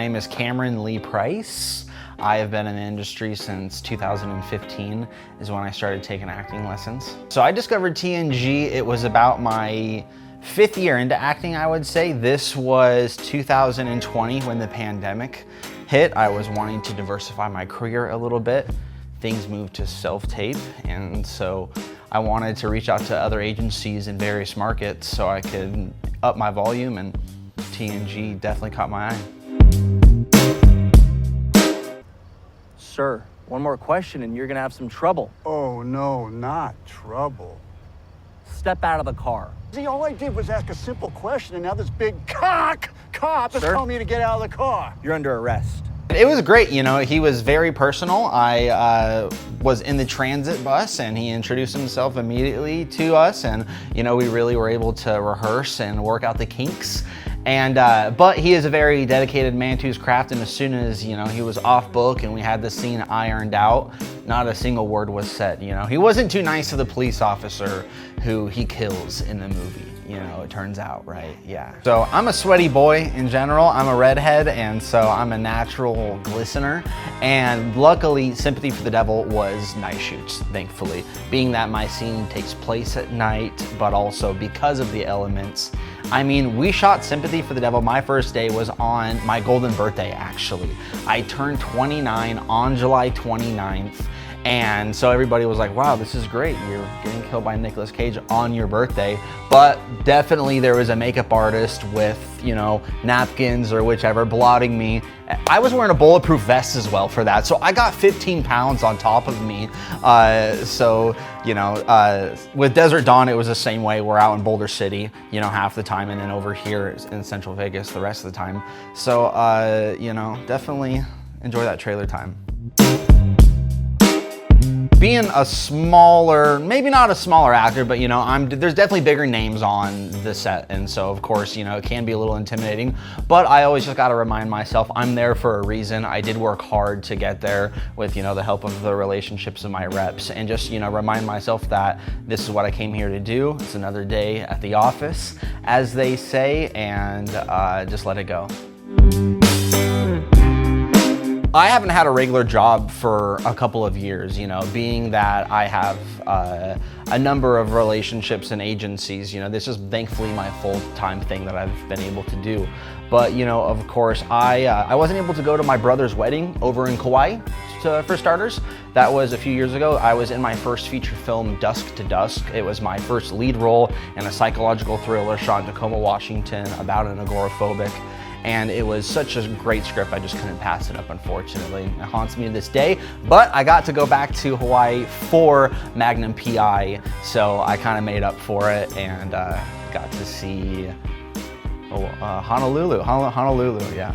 name is Cameron Lee Price. I have been in the industry since 2015 is when I started taking acting lessons. So I discovered TNG, it was about my 5th year into acting, I would say. This was 2020 when the pandemic hit. I was wanting to diversify my career a little bit. Things moved to self-tape, and so I wanted to reach out to other agencies in various markets so I could up my volume, and TNG definitely caught my eye. Sir, one more question and you're gonna have some trouble. Oh, no, not trouble. Step out of the car. See, all I did was ask a simple question, and now this big cop is Sir? telling me to get out of the car. You're under arrest. It was great, you know, he was very personal. I was in the transit bus and he introduced himself immediately to us, and, you know, we really were able to rehearse and work out the kinks. And, but he is a very dedicated man to his craft, and as soon as, you know, he was off book and we had the scene ironed out, not a single word was said, you know. He wasn't too nice to the police officer who he kills in the movie, you know, it turns out, right? Yeah. So I'm a sweaty boy in general. I'm a redhead, and so I'm a natural glistener. And luckily, Sympathy for the Devil was night shoots, thankfully. Being that my scene takes place at night, but also because of the elements. I mean, we shot Sympathy for the Devil. My first day was on my golden birthday, actually. I turned 29 on July 29th. And so everybody was like, wow, this is great. You're getting killed by Nicolas Cage on your birthday. But definitely there was a makeup artist with, you know, napkins or whichever blotting me. I was wearing a bulletproof vest as well for that. So I got 15 pounds on top of me. So, you know, with Desert Dawn, it was the same way. We're out in Boulder City, you know, half the time, and then over here in Central Vegas the rest of the time. So, you know, definitely enjoy that trailer time. Being a smaller, maybe not a smaller actor, but you know, there's definitely bigger names on the set, and so of course, you know, it can be a little intimidating, but I always just gotta remind myself I'm there for a reason. I did work hard to get there with, you know, the help of the relationships of my reps, and just, you know, remind myself that this is what I came here to do. It's another day at the office, as they say, and just let it go. I haven't had a regular job for a couple of years, you know, being that I have a number of relationships and agencies. You know, this is thankfully my full-time thing that I've been able to do. But, you know, of course, I wasn't able to go to my brother's wedding over in Kauai, for starters. That was a few years ago. I was in my first feature film, Dusk to Dusk. It was my first lead role in a psychological thriller shot in Tacoma, Washington, about an agoraphobic. And it was such a great script, I just couldn't pass it up, unfortunately. It haunts me to this day, but I got to go back to Hawaii for Magnum PI, so I kind of made up for it and got to see Honolulu, yeah.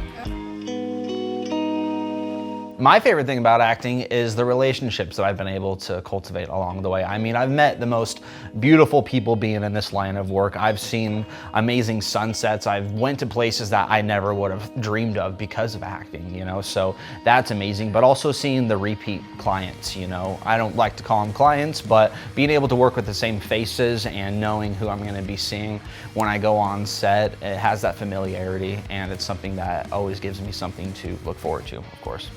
My favorite thing about acting is the relationships that I've been able to cultivate along the way. I mean, I've met the most beautiful people being in this line of work. I've seen amazing sunsets. I've went to places that I never would have dreamed of because of acting, you know, so that's amazing. But also seeing the repeat clients, you know, I don't like to call them clients, but being able to work with the same faces and knowing who I'm going to be seeing when I go on set, it has that familiarity, and it's something that always gives me something to look forward to, of course.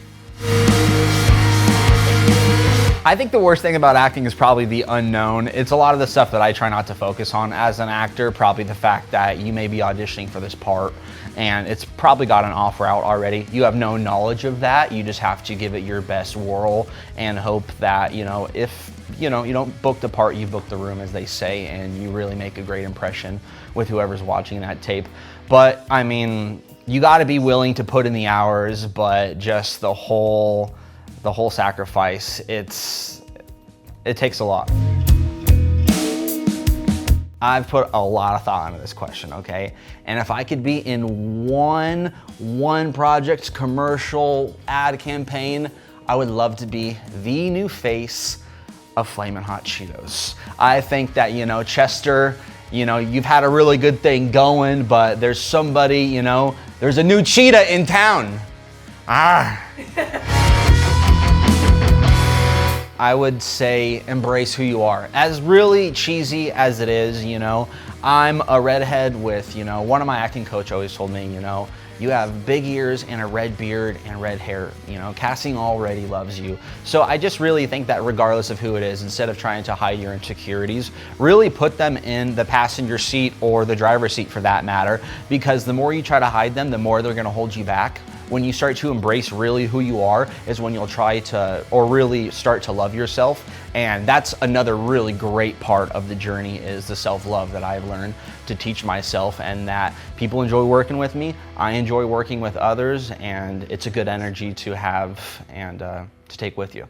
I think the worst thing about acting is probably the unknown. It's a lot of the stuff that I try not to focus on as an actor, probably the fact that you may be auditioning for this part and it's probably got an offer out already. You have no knowledge of that. You just have to give it your best whirl and hope that, you know, if you know, you don't book the part, you book the room, as they say, and you really make a great impression with whoever's watching that tape. But I mean, you got to be willing to put in the hours, but just the whole sacrifice, it takes a lot. I've put a lot of thought into this question, okay? And if I could be in one project, commercial, ad campaign, I would love to be the new face of Flamin' Hot Cheetos. I think that, you know, Chester, you know, you've had a really good thing going, but there's somebody, you know, there's a new cheetah in town. I would say embrace who you are. As really cheesy as it is, you know, I'm a redhead with, you know, one of my acting coach always told me, you know, You have big ears and a red beard and red hair. You know, casting already loves you. So I just really think that regardless of who it is, instead of trying to hide your insecurities, really put them in the passenger seat or the driver's seat for that matter, because the more you try to hide them, the more they're gonna hold you back. When you start to embrace really who you are is when you'll try to, or really start to love yourself. And that's another really great part of the journey, is the self-love that I've learned to teach myself, and that people enjoy working with me. I enjoy working with others, and it's a good energy to have and to take with you.